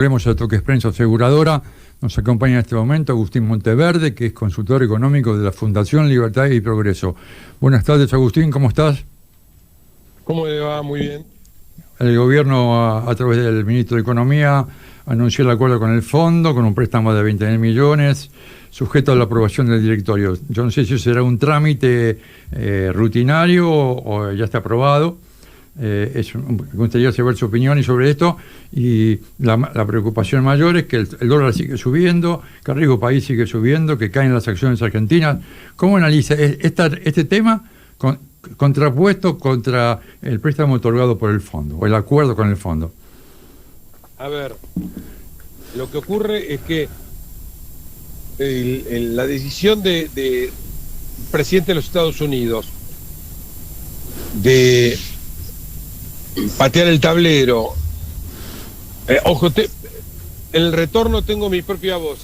Volvemos a Toques Prensa Aseguradora. Nos acompaña en este momento Agustín Monteverde, que es consultor económico de la Fundación Libertad y Progreso. Buenas tardes, Agustín, ¿cómo estás? ¿Cómo le va? Muy bien. El gobierno, a través del ministro de Economía, anunció el acuerdo con el fondo, con un préstamo de 20.000 millones, sujeto a la aprobación del directorio. Yo no sé si será un trámite rutinario o ya está aprobado. Me gustaría saber su opinión sobre esto, y la preocupación mayor es que el dólar sigue subiendo, que el riesgo país sigue subiendo, que caen las acciones argentinas. ¿Cómo analiza este tema contrapuesto contra el préstamo otorgado por el fondo, o el acuerdo con el fondo? A ver, lo que ocurre es que la decisión del presidente de los Estados Unidos de patear el tablero, ojo, el retorno tengo mi propia voz,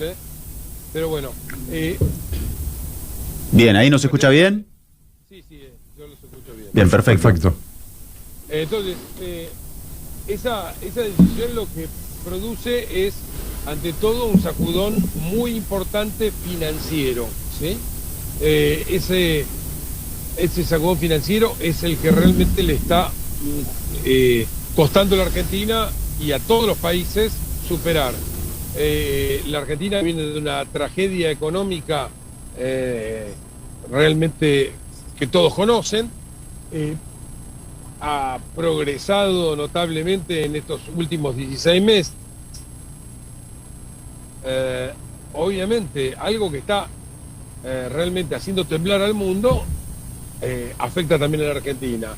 pero bueno. Bien, ¿ahí nos escucha bien? Sí, yo los escucho bien. Bien, perfecto. Entonces, esa decisión lo que produce es, ante todo, un sacudón muy importante financiero, ¿sí? Ese sacudón financiero es el que realmente le está costando a la Argentina y a todos los países superar. La Argentina viene de una tragedia económica realmente que todos conocen, ha progresado notablemente en estos últimos 16 meses. Obviamente, algo que está realmente haciendo temblar al mundo afecta también a la Argentina.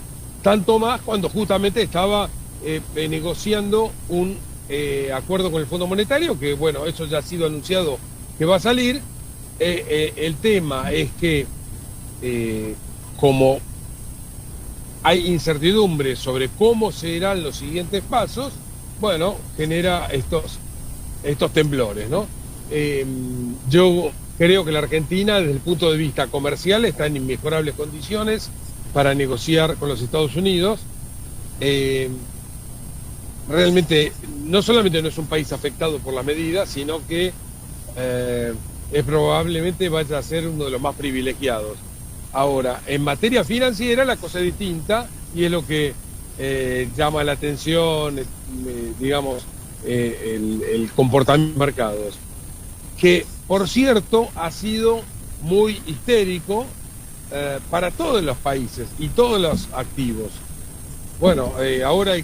Tanto más cuando justamente estaba negociando un acuerdo con el Fondo Monetario, que bueno, eso ya ha sido anunciado que va a salir. El tema es que como hay incertidumbre sobre cómo serán los siguientes pasos, bueno, genera estos temblores, ¿no? Yo creo que la Argentina, desde el punto de vista comercial, está en inmejorables condiciones para negociar con los Estados Unidos. Realmente, no solamente no es un país afectado por las medidas, sino que probablemente vaya a ser uno de los más privilegiados. Ahora, en materia financiera la cosa es distinta, y es lo que llama la atención, digamos, el comportamiento de mercados, que por cierto ha sido muy histérico para todos los países y todos los activos. Bueno, ahora,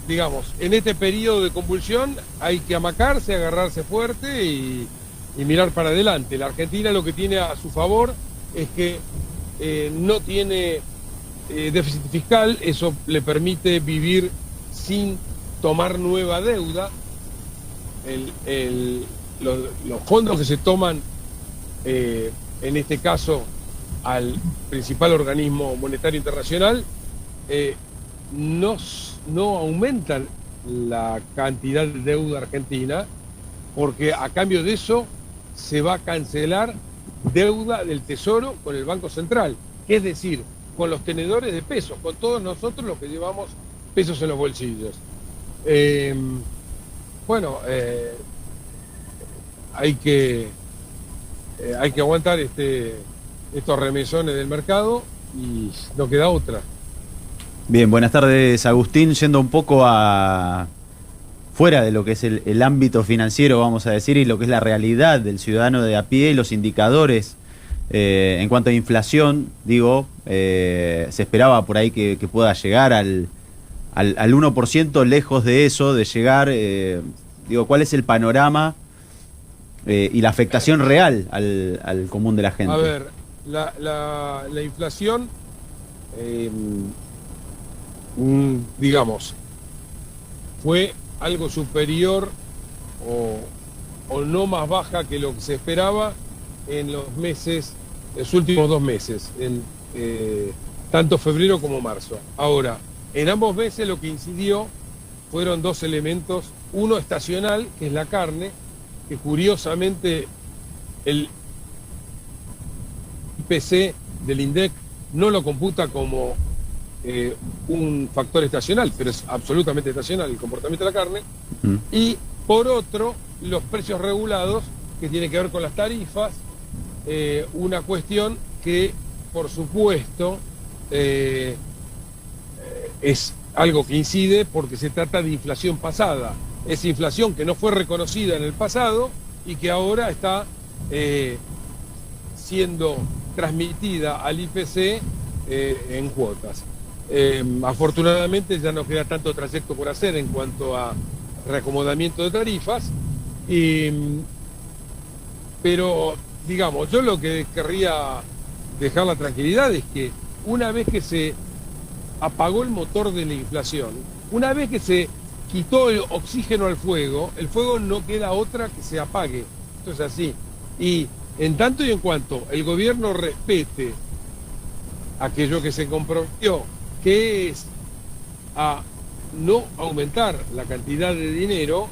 digamos, en este periodo de convulsión hay que amacarse, agarrarse fuerte y mirar para adelante. La Argentina lo que tiene a su favor es que no tiene déficit fiscal, eso le permite vivir sin tomar nueva deuda. Los fondos que se toman, en este caso al principal organismo monetario internacional, no aumentan la cantidad de deuda argentina, porque a cambio de eso se va a cancelar deuda del Tesoro con el Banco Central, es decir, con los tenedores de pesos, con todos nosotros los que llevamos pesos en los bolsillos. Hay que aguantar estos remesones del mercado y no queda otra. Bien, buenas tardes, Agustín. Yendo un poco fuera de lo que es el ámbito financiero, vamos a decir, y lo que es la realidad del ciudadano de a pie, los indicadores en cuanto a inflación, digo, se esperaba por ahí que pueda llegar al 1%, lejos de eso, de llegar, digo, ¿cuál es el panorama y la afectación real al común de la gente? A ver, la inflación, digamos, fue algo superior o no más baja que lo que se esperaba en los últimos 2 meses, tanto febrero como marzo. Ahora, en ambos meses lo que incidió fueron 2 elementos: uno estacional, que es la carne, que curiosamente el IPC del INDEC no lo computa como un factor estacional, pero es absolutamente estacional el comportamiento de la carne. Y Por otro, los precios regulados, que tiene que ver con las tarifas, una cuestión que, por supuesto, es algo que incide porque se trata de inflación pasada. Es inflación que no fue reconocida en el pasado y que ahora está siendo transmitida al IPC en cuotas. Afortunadamente ya no queda tanto trayecto por hacer en cuanto a reacomodamiento de tarifas, pero digamos, yo lo que querría dejar la tranquilidad es que una vez que se apagó el motor de la inflación, una vez que se quitó el oxígeno al fuego, el fuego no queda otra que se apague. Esto es así. Y en tanto y en cuanto el gobierno respete aquello que se comprometió, que es a no aumentar la cantidad de dinero,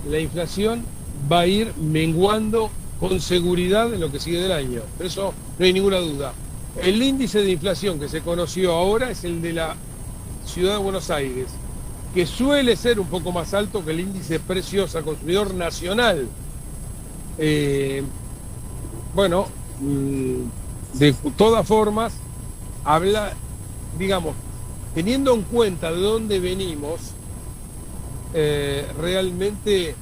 la inflación va a ir menguando con seguridad en lo que sigue del año. Por eso no hay ninguna duda. El índice de inflación que se conoció ahora es el de la Ciudad de Buenos Aires, que suele ser un poco más alto que el índice de precios al consumidor nacional. Bueno, de todas formas, habla, digamos, teniendo en cuenta de dónde venimos, realmente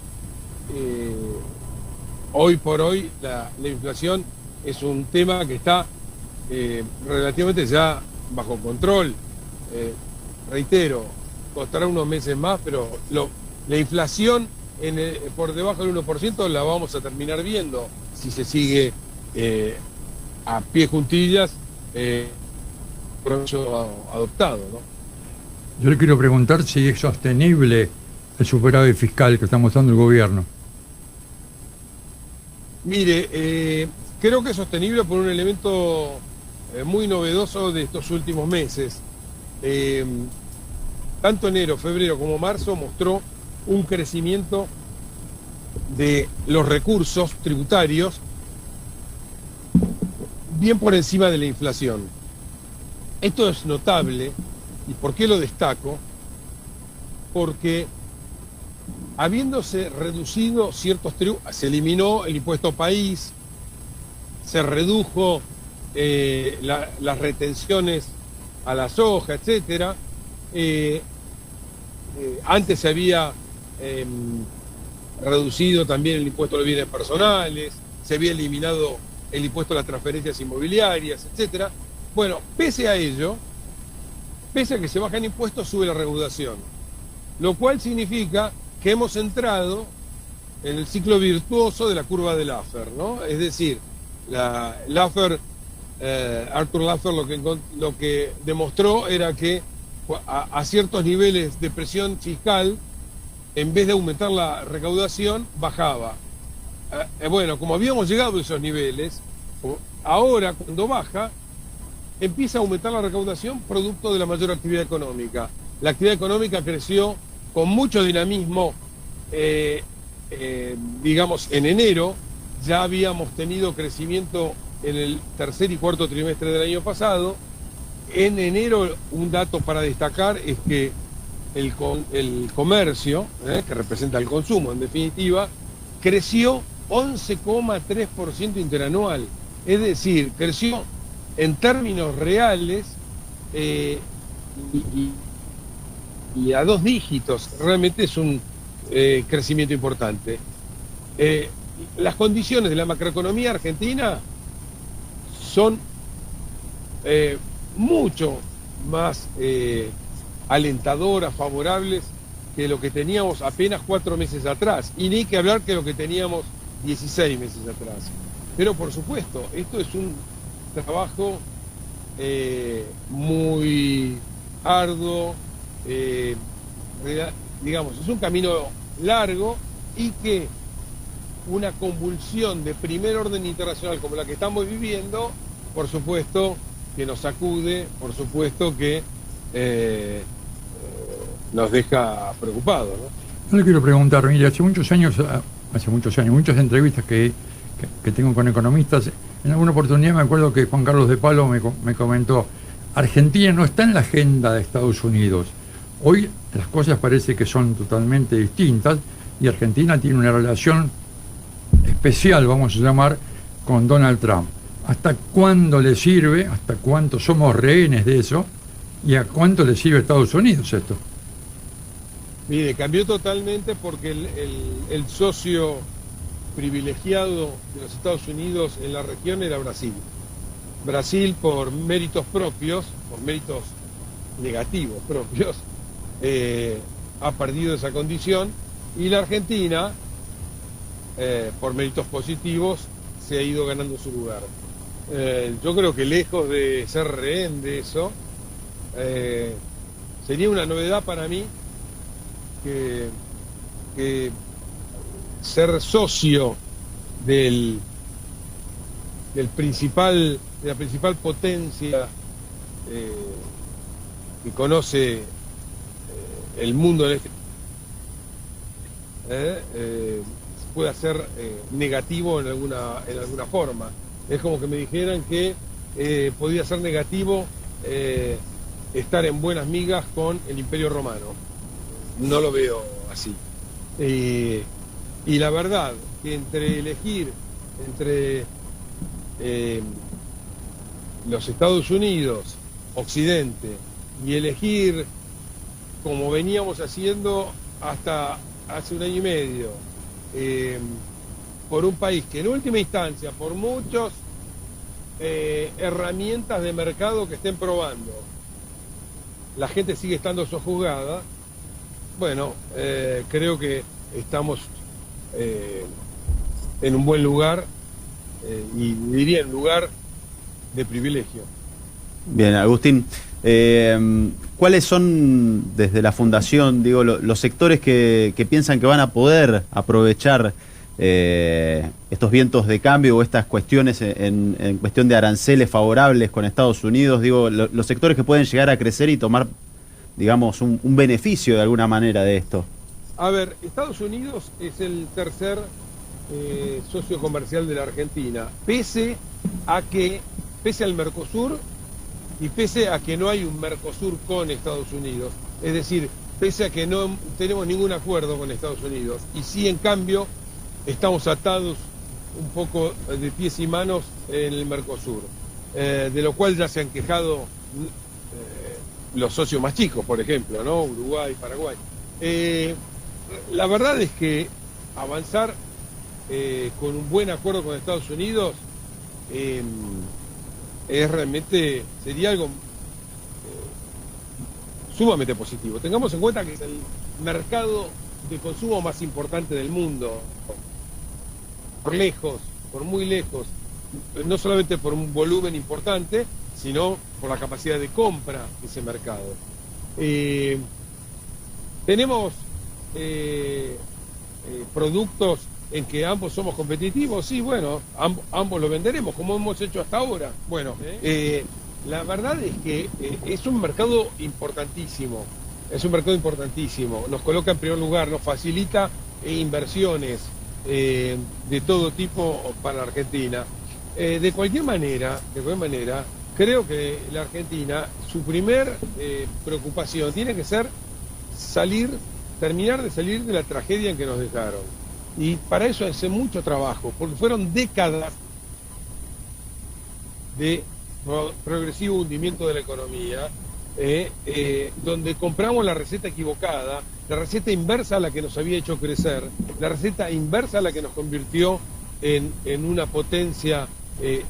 hoy por hoy la inflación es un tema que está relativamente ya bajo control. Reitero, costará unos meses más, pero la inflación por debajo del 1% la vamos a terminar viendo si se sigue a pie juntillas adoptado, ¿no? Yo le quiero preguntar si es sostenible el superávit fiscal que está mostrando el gobierno. Mire, creo que es sostenible por un elemento muy novedoso de estos últimos meses. Tanto enero, febrero como marzo mostró un crecimiento de los recursos tributarios bien por encima de la inflación. Esto es notable. ¿Y por qué lo destaco? Porque habiéndose reducido ciertos tributos, se eliminó el impuesto país, se redujo las retenciones a la soja, etcétera. Antes se había reducido también el impuesto a los bienes personales, se había eliminado el impuesto a las transferencias inmobiliarias, etcétera. Bueno, pese a ello, pese a que se bajan impuestos, sube la recaudación, lo cual significa que hemos entrado en el ciclo virtuoso de la curva de Laffer, ¿no? Es decir, Arthur Laffer lo que demostró era que a ciertos niveles de presión fiscal, en vez de aumentar la recaudación, bajaba. Bueno, como habíamos llegado a esos niveles, ahora cuando baja, empieza a aumentar la recaudación producto de la mayor actividad económica. La actividad económica creció con mucho dinamismo, digamos, en enero. Ya habíamos tenido crecimiento en el tercer y cuarto trimestre del año pasado. En enero, un dato para destacar es que el comercio, que representa el consumo en definitiva, creció 11,3% interanual. Es decir, creció en términos reales y a 2 dígitos. Realmente es un crecimiento importante. Las condiciones de la macroeconomía argentina son mucho más alentadoras, favorables que lo que teníamos apenas 4 meses atrás, y ni que hablar que lo que teníamos 16 meses atrás. Pero por supuesto, esto es un trabajo muy arduo, digamos, es un camino largo, y que una convulsión de primer orden internacional como la que estamos viviendo, por supuesto que nos sacude, por supuesto que nos deja preocupados, ¿no? Yo le quiero preguntar, mire, hace muchos años, muchas entrevistas que tengo con economistas, en alguna oportunidad me acuerdo que Juan Carlos de Palo me comentó: Argentina no está en la agenda de Estados Unidos. Hoy las cosas parece que son totalmente distintas, y Argentina tiene una relación especial, vamos a llamar, con Donald Trump. ¿Hasta cuándo le sirve? ¿Hasta cuánto somos rehenes de eso? ¿Y a cuánto le sirve a Estados Unidos esto? Mire, cambió totalmente porque el socio privilegiado de los Estados Unidos en la región era Brasil. Brasil, por méritos propios, por méritos negativos propios, ha perdido esa condición, y la Argentina, por méritos positivos, se ha ido ganando su lugar. Yo creo que lejos de ser rehén de eso, sería una novedad para mí que ser socio de la principal potencia que conoce el mundo en este pueda ser negativo en alguna forma. Es como que me dijeran que podía ser negativo estar en buenas migas con el Imperio Romano. No lo veo así. Y la verdad que elegir entre los Estados Unidos, Occidente, y elegir, como veníamos haciendo hasta hace un año y medio, por un país que en última instancia, por muchas herramientas de mercado que estén probando, la gente sigue estando sojuzgada. Bueno, creo que estamos en un buen lugar, y diría en lugar de privilegio. Bien, Agustín, ¿cuáles son desde la Fundación, digo, los sectores que piensan que van a poder aprovechar estos vientos de cambio o estas cuestiones en cuestión de aranceles favorables con Estados Unidos? Digo, los sectores que pueden llegar a crecer y tomar, digamos, un beneficio de alguna manera de esto. A ver, Estados Unidos es el tercer socio comercial de la Argentina, pese al Mercosur y pese a que no hay un Mercosur con Estados Unidos. Es decir, pese a que no tenemos ningún acuerdo con Estados Unidos, y sí, en cambio, estamos atados un poco de pies y manos en el Mercosur, de lo cual ya se han quejado los socios más chicos, por ejemplo, ¿no? Uruguay, Paraguay. La verdad es que avanzar con un buen acuerdo con Estados Unidos sería algo sumamente positivo. Tengamos en cuenta que es el mercado de consumo más importante del mundo, por muy lejos, no solamente por un volumen importante, sino por la capacidad de compra de ese mercado. Tenemos productos en que ambos somos competitivos, sí, bueno, ambos lo venderemos, como hemos hecho hasta ahora. Bueno, la verdad es que es un mercado importantísimo, nos coloca en primer lugar, nos facilita inversiones de todo tipo para la Argentina. De cualquier manera, creo que la Argentina, su primer preocupación tiene que ser terminar de salir de la tragedia en que nos dejaron. Y para eso hace mucho trabajo, porque fueron décadas de progresivo hundimiento de la economía, donde compramos la receta equivocada, la receta inversa a la que nos había hecho crecer, la receta inversa a la que nos convirtió en una potencia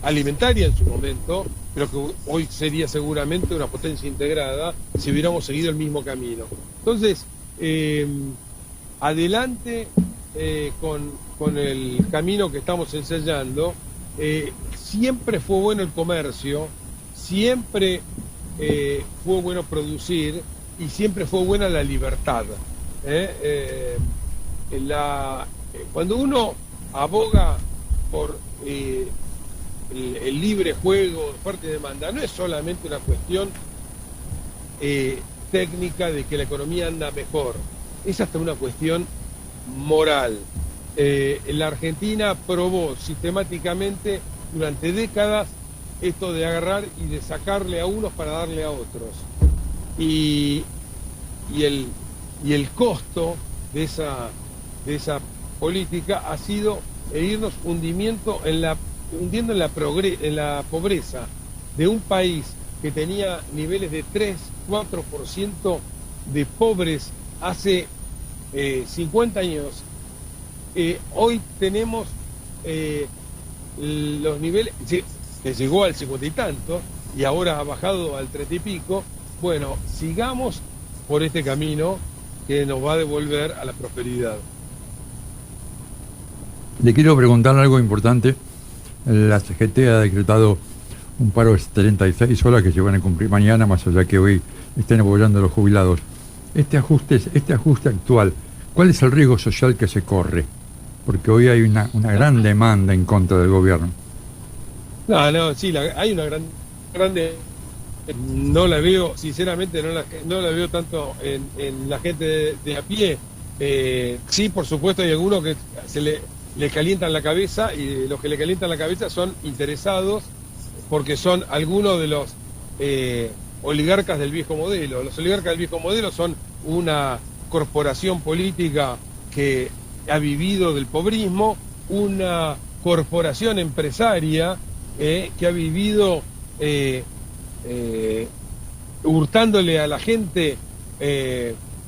alimentaria en su momento, pero que hoy sería seguramente una potencia integrada si hubiéramos seguido el mismo camino. Entonces, adelante con el camino que estamos ensayando. Siempre fue bueno el comercio, siempre fue bueno producir y siempre fue buena la libertad. Cuando uno aboga por el libre juego, oferta y demanda, no es solamente una cuestión técnica de que la economía anda mejor, es hasta una cuestión moral. La Argentina probó sistemáticamente durante décadas esto de agarrar y de sacarle a unos para darle a otros. Y el costo de de esa política ha sido irnos hundiendo en la pobreza de un país que tenía niveles de 3-4% de pobres hace 50 años. Hoy tenemos los niveles, que llegó al 50 y tanto, y ahora ha bajado al 30 y pico. Bueno, sigamos por este camino que nos va a devolver a la prosperidad. Le quiero preguntar algo importante. La CGT ha decretado un paro de 36 horas que se van a cumplir mañana, más allá que hoy estén apoyando a los jubilados. Este ajuste actual, ¿cuál es el riesgo social que se corre? Porque hoy hay una gran demanda en contra del gobierno. Sí, hay una grande. No la veo, sinceramente, no la veo tanto en la gente de a pie. Sí, por supuesto, hay algunos que le calientan la cabeza, y los que le calientan la cabeza son interesados porque son algunos de los oligarcas del viejo modelo. Los oligarcas del viejo modelo son una corporación política que ha vivido del pobrismo, una corporación empresaria que ha vivido hurtándole a la gente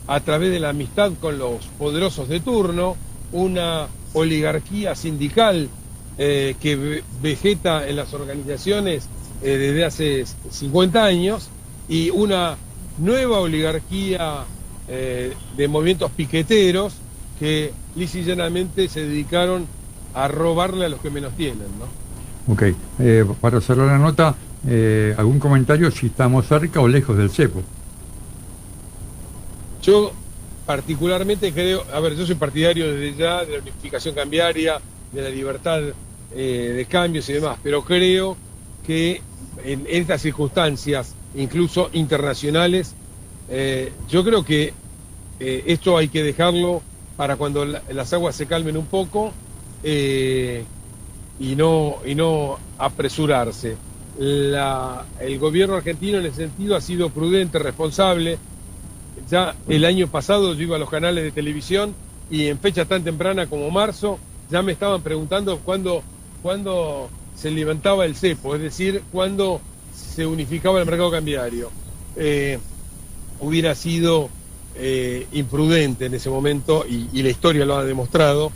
a través de la amistad con los poderosos de turno, una oligarquía sindical que vegeta en las organizaciones desde hace 50 años, y una nueva oligarquía de movimientos piqueteros que lisa y llanamente se dedicaron a robarle a los que menos tienen, ¿no? Ok, para cerrar la nota, ¿algún comentario si estamos cerca o lejos del cepo? Yo particularmente creo, yo soy partidario desde ya de la unificación cambiaria, de la libertad de cambios y demás, pero creo que en estas circunstancias, incluso internacionales, yo creo que esto hay que dejarlo para cuando las aguas se calmen un poco y no apresurarse. El gobierno argentino en ese sentido ha sido prudente, responsable. Ya el año pasado yo iba a los canales de televisión y en fecha tan temprana como marzo ya me estaban preguntando cuándo se levantaba el cepo, es decir, cuándo se unificaba el mercado cambiario. Hubiera sido imprudente en ese momento, y la historia lo ha demostrado,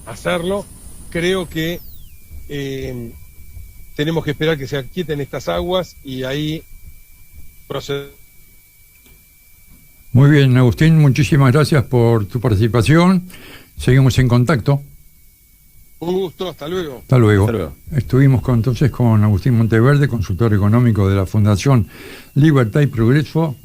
hacerlo. Creo que tenemos que esperar que se aquieten estas aguas y ahí proceder. Muy bien, Agustín, muchísimas gracias por tu participación. Seguimos en contacto. Un gusto, hasta luego. Hasta luego. Hasta luego. Estuvimos entonces con Agustín Monteverde, consultor económico de la Fundación Libertad y Progreso.